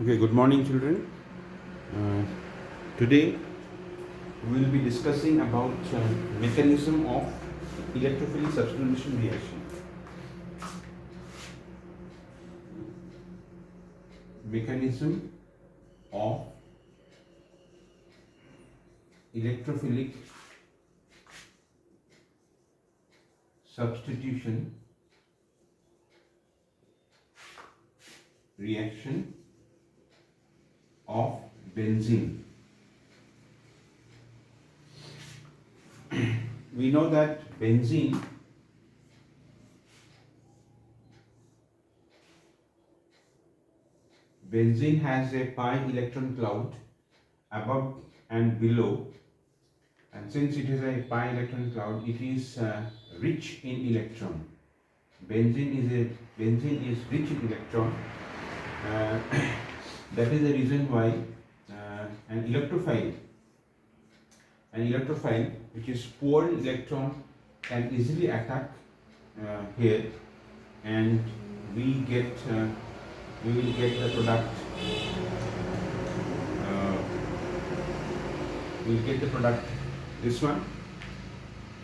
Okay, good morning, children. Uh, Today we will be discussing about mechanism of electrophilic substitution reaction. Mechanism of electrophilic substitution reaction of benzene. We know that benzene has a pi electron cloud above and below, and since it is a pi electron cloud, it is rich in electron. Benzene is rich in electron. Uh, that is the reason why an electrophile which is poor in electron can easily attack here, and we will get the product. We will get the product, this one,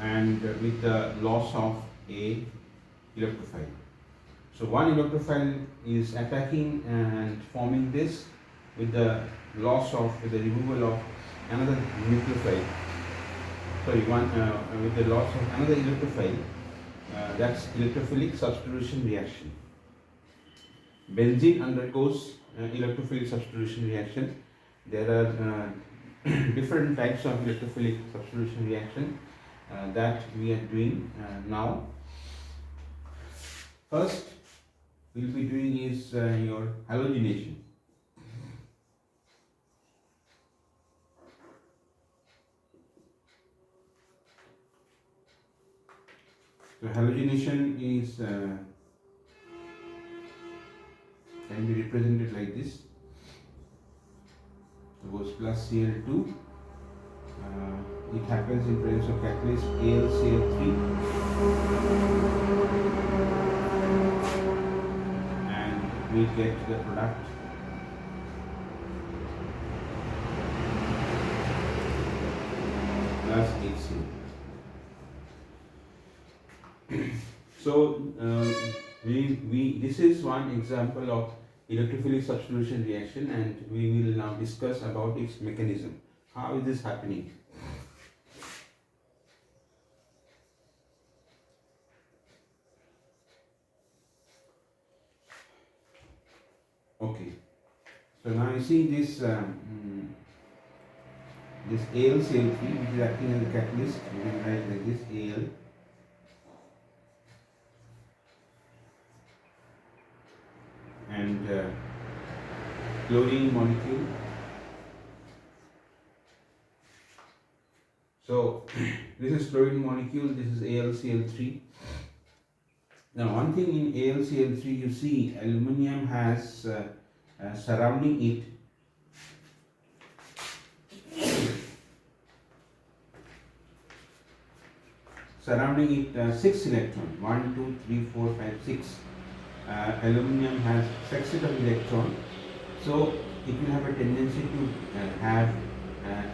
and with the loss of a electrophile. So one electrophile is attacking and forming this with the removal of another nucleophile. With the loss of another electrophile. That's electrophilic substitution reaction. Benzene undergoes electrophilic substitution reaction. There are different types of electrophilic substitution reaction that we are doing now. First, we'll be doing is your halogenation. So halogenation is can be represented like this. Suppose plus Cl2. It happens in presence of catalyst AlCl3, and we get the product plus HCl. So this is one example of electrophilic substitution reaction, and we will now discuss about its mechanism. How is this happening? Okay. So now you see this this AlCl3, which is acting as a catalyst. You can write like this: Al and chlorine molecule. So this is chlorine molecule, this is AlCl3. Now one thing in AlCl3, you see aluminum has surrounding it six electrons. 1, 2, 3, 4, 5, 6. Aluminum has 6 set of electrons, so it will have a tendency to have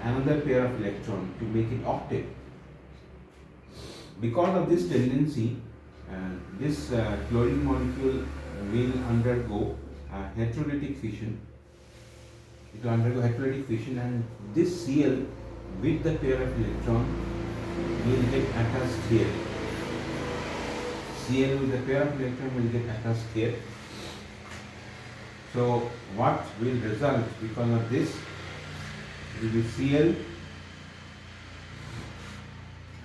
another pair of electrons to make it octet. Because of this tendency, this chlorine molecule will undergo heterolytic fission. It will undergo heterolytic fission, and this Cl with the pair of electrons will get attached here. Cl with the pair of electrons will get attached here. So what will result because of this? It will be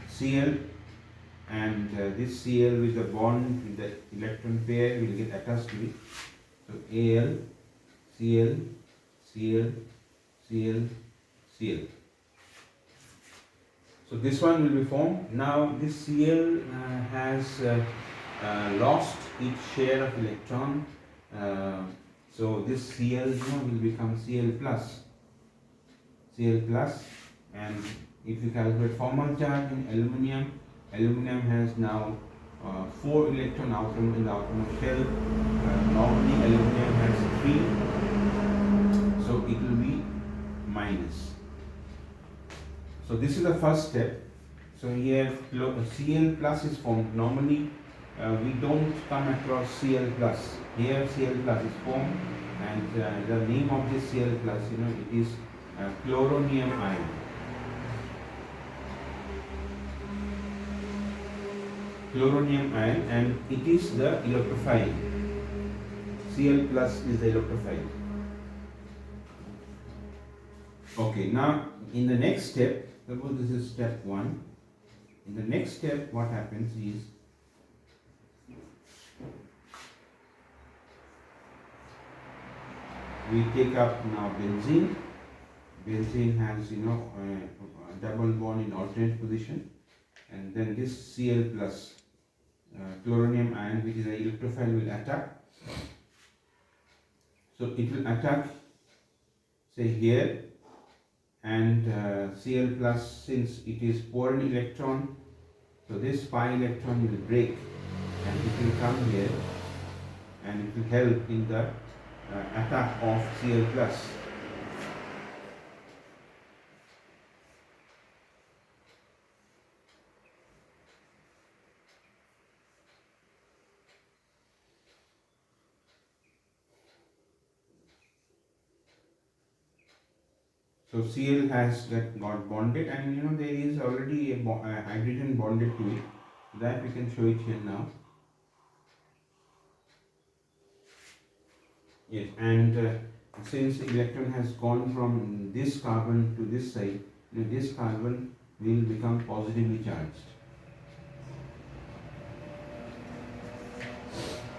Cl, and this Cl with the bond with the electron pair will get attached to it. So Al, Cl, Cl, Cl, Cl. So this one will be formed. Now this Cl has lost its share of electron. So this Cl will become Cl plus, and if you calculate formal charge in aluminum has now 4 electron in the outermost shell. Normally aluminum has 3 minus. So this is the first step. So here Cl plus is formed. Normally we don't come across Cl plus. Here Cl plus is formed, and the name of this Cl plus, it is chloronium ion. Chloronium ion, and it is the electrophile. Cl plus is the electrophile. Okay, now in the next step, suppose this is step 1. In the next step, what happens is we take up now benzene. Benzene has a double bond in alternate position, and then this Cl plus chloronium ion, which is an electrophile, will attack. So it will attack, say here, and Cl plus, since it is poor in electron, so this pi electron will break and it will come here and it will help in the attack of Cl plus. So Cl has got bonded, and there is already a hydrogen bonded to it. That we can show it here now. Yes, and since electron has gone from this carbon to this side, this carbon will become positively charged.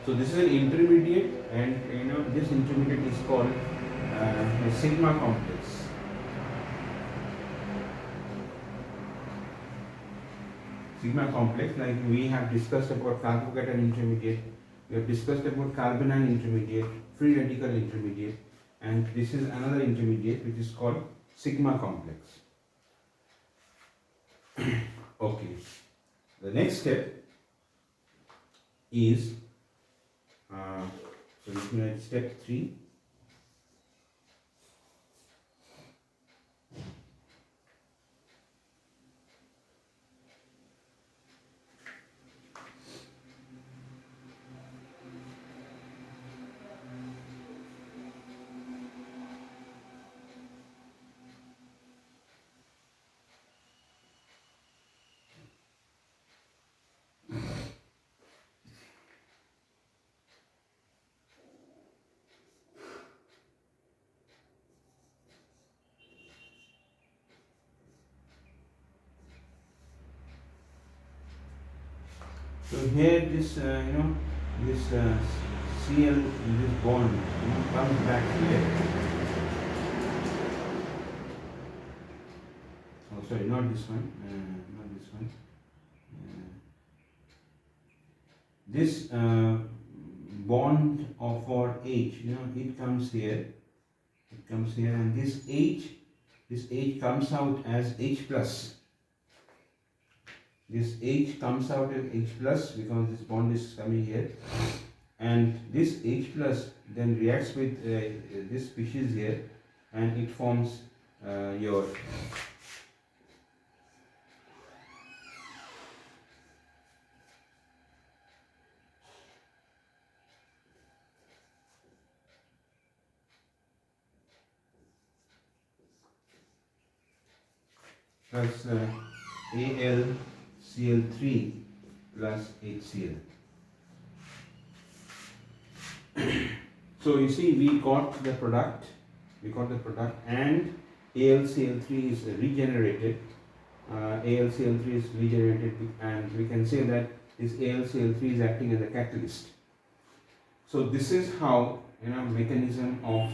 So this is an intermediate, and this intermediate is called a sigma complex. Sigma complex, like we have discussed about carbocation intermediate, we have discussed about carbanion intermediate, free radical intermediate, and this is another intermediate which is called sigma complex. Okay, the next step is, so let me write step 3. So here this this Cl, this bond comes back here. Oh, sorry, not this one. Not this one. This bond for H, it comes here. It comes here, and this H comes out as H plus. This H comes out as H plus because this bond is coming here, and this H plus then reacts with this species here, and it forms your plus AlCl3 plus HCl. So you see, we got the product, and AlCl3 is regenerated. AlCl3 is regenerated, and we can say that this AlCl3 is acting as a catalyst. So this is how mechanism of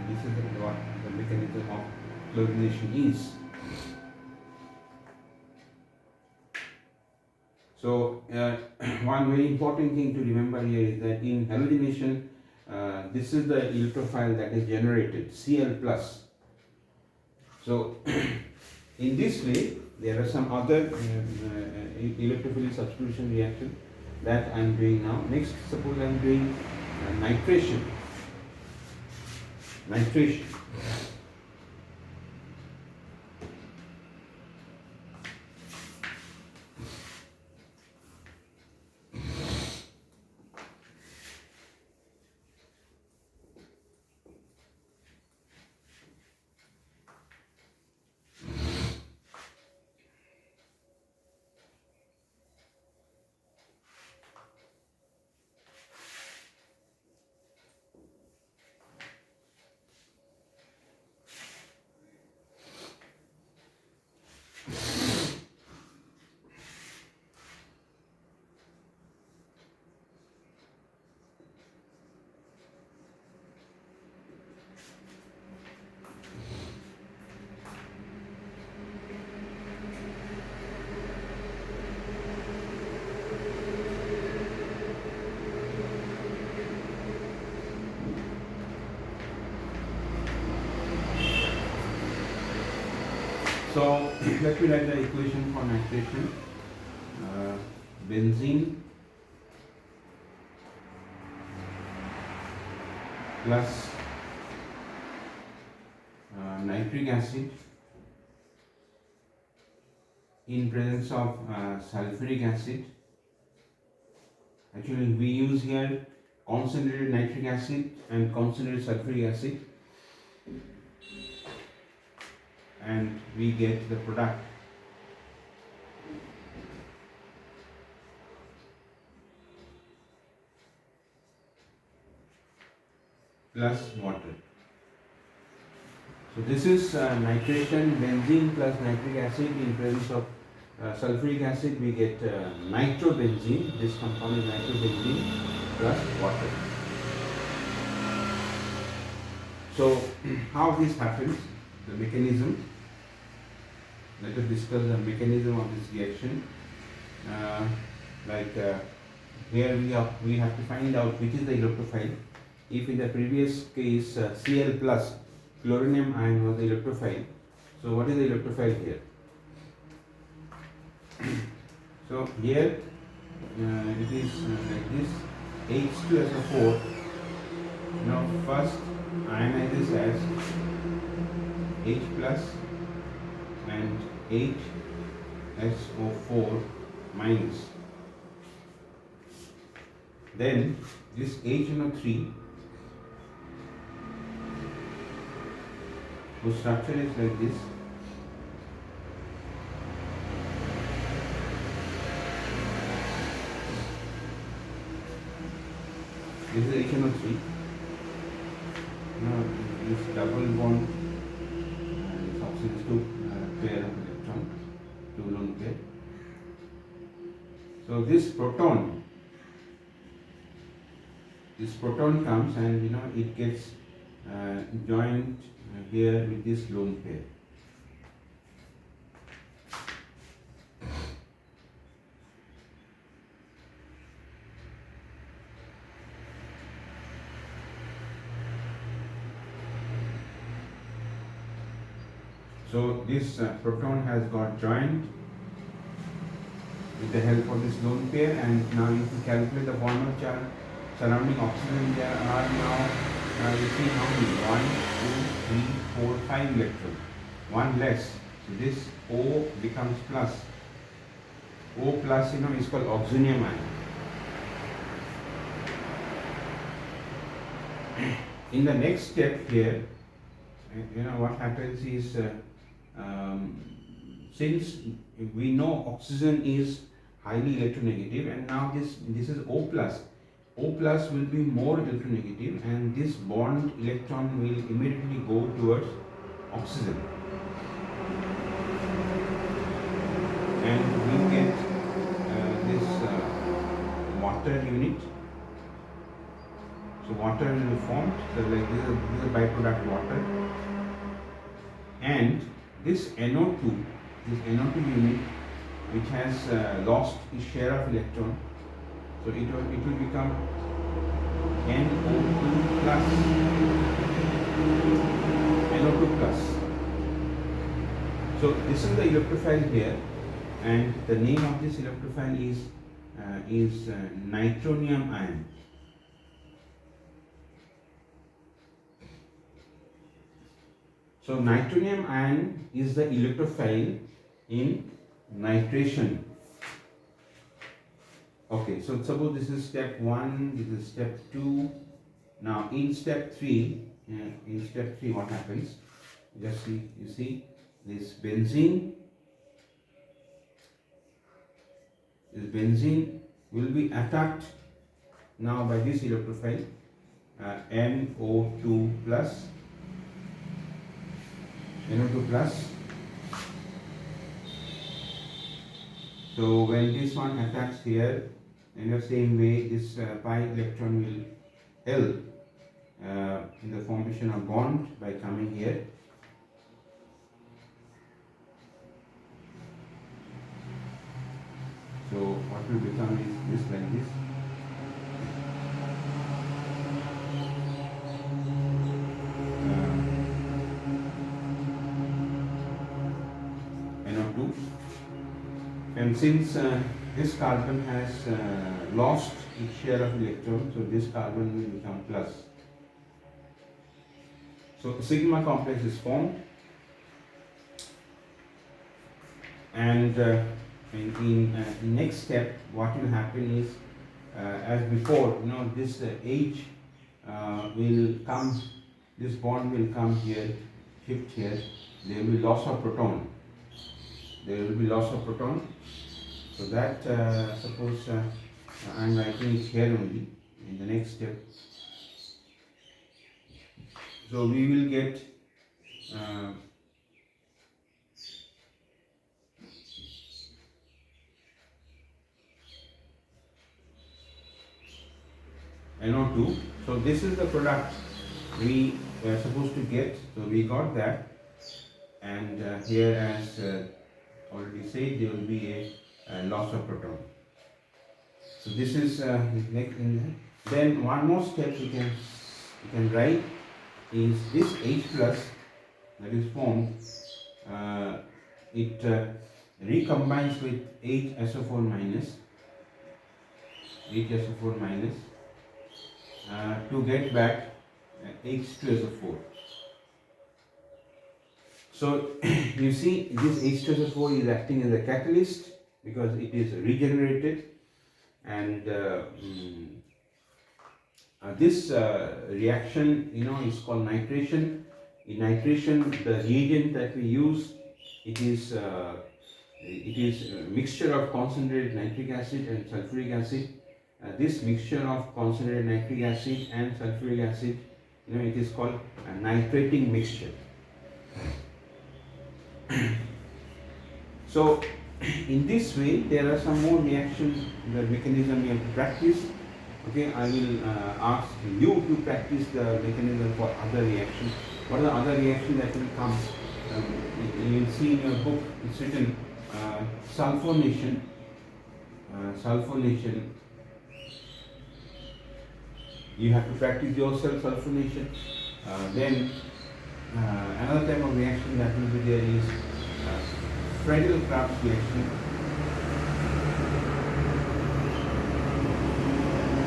this is what the mechanism of halogenation is. So one very important thing to remember here is that in halogenation, this is the electrophile that is generated, Cl plus. So in this way, there are some other electrophilic substitution reaction that I am doing now. Next, suppose I am doing nitration. So let me write the equation for nitration. Benzene plus nitric acid in presence of sulfuric acid. Actually, we use here concentrated nitric acid and concentrated sulfuric acid, and we get the product plus water. So this is nitration, benzene plus nitric acid in presence of sulfuric acid. We get nitrobenzene. This compound is nitrobenzene plus water. So how this happens, the mechanism. Let us discuss the mechanism of this reaction. Here we have to find out which is the electrophile. If in the previous case Cl plus chlorinium ion was the electrophile, so what is the electrophile here? So here it is like this, H2 as a 4. Now first ionizes as H plus and 8SO4 minus. Then this HNO3 whose structure is like this. This is HNO3. Now this double bond, this oxygen is 2 pair of electron, 2 lone pair. So this proton comes and it gets joined here with this lone pair. So this proton has got joined with the help of this lone pair, and now if you calculate the bond charge surrounding oxygen, there are now you see how many? 1, 2, 3, 4, 5 electrons. One less. So this O becomes plus. O plus is called oxonium ion. In the next step here, what happens is since we know oxygen is highly electronegative, and now this is O plus. O plus will be more electronegative, and this bond electron will immediately go towards oxygen, and we get this water unit. So water will be formed. So like this is a byproduct water, and this NO2 unit, which has lost its share of electron, so it will become NO2 plus. NO2 plus. So this is the electrophile here, and the name of this electrophile is nitronium ion. So nitronium ion is the electrophile in nitration. Okay, so suppose this is step 1, this is step 2. Now in step 3, what happens? Just see, you see this benzene will be attacked now by this electrophile NO2 plus. So when this one attacks here, in the same way this pi electron will help in the formation of bond by coming here. So what will become is this like this. And since this carbon has lost its share of electron, so this carbon will become plus. So sigma complex is formed, and in next step, what will happen is, as before, this H will come, this bond will come here, shift here. There will be loss of proton. There will be loss of proton. So that suppose I am writing it here only in the next step. So we will get NO2. So this is the product we were supposed to get. So we got that, and here, as already said, there will be a loss of proton. So this is next. Then one more step you can write is this H plus that is formed. It recombines with HSO4 minus, HSO4 minus, to get back H2SO4. So you see, this H2SO4 is acting as a catalyst because it is regenerated, and this reaction is called nitration. In nitration, the reagent that we use, it is a mixture of concentrated nitric acid and sulfuric acid. This mixture of concentrated nitric acid and sulfuric acid, it is called a nitrating mixture. So in this way, there are some more reactions, the mechanism you have to practice. Okay, I will ask you to practice the mechanism for other reactions. What are the other reactions that will come? You will see in your book, it's written sulfonation. Sulfonation. You have to practice yourself sulfonation. Then another type of reaction that will be there is Friedel-Crafts reaction.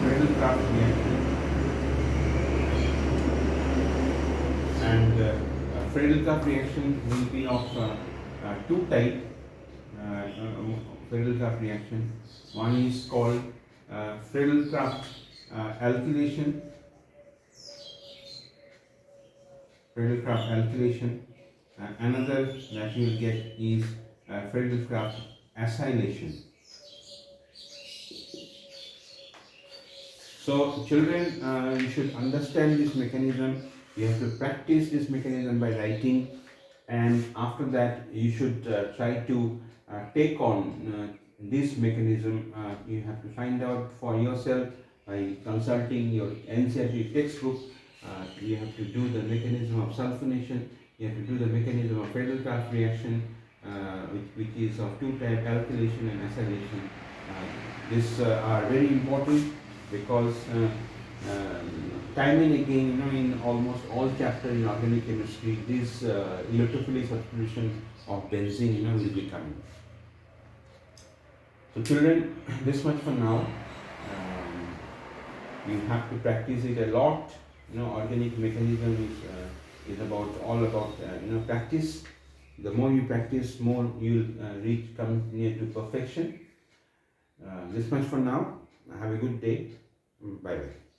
Friedel-Crafts reaction. And Friedel-Crafts reaction will be of two types. Friedel-Crafts reaction. One is called Friedel-Crafts alkylation. Friedel-Crafts alkylation. Another that you will get is Friedel-Crafts acylation. So children, you should understand this mechanism. You have to practice this mechanism by writing, and after that you should try to take on this mechanism. You have to find out for yourself by consulting your NCERT textbook. You have to do the mechanism of sulfonation. You have to do the mechanism of Friedel-Crafts reaction, which is of two types, alkylation and acylation. These are very important because time and again, in almost all chapters in organic chemistry, this electrophilic substitution of benzene, will be coming. So children, this much for now. You have to practice it a lot. Organic mechanism is all about practice. The more you practice, more you will come near to perfection. This much for now. Have a good day. Bye bye.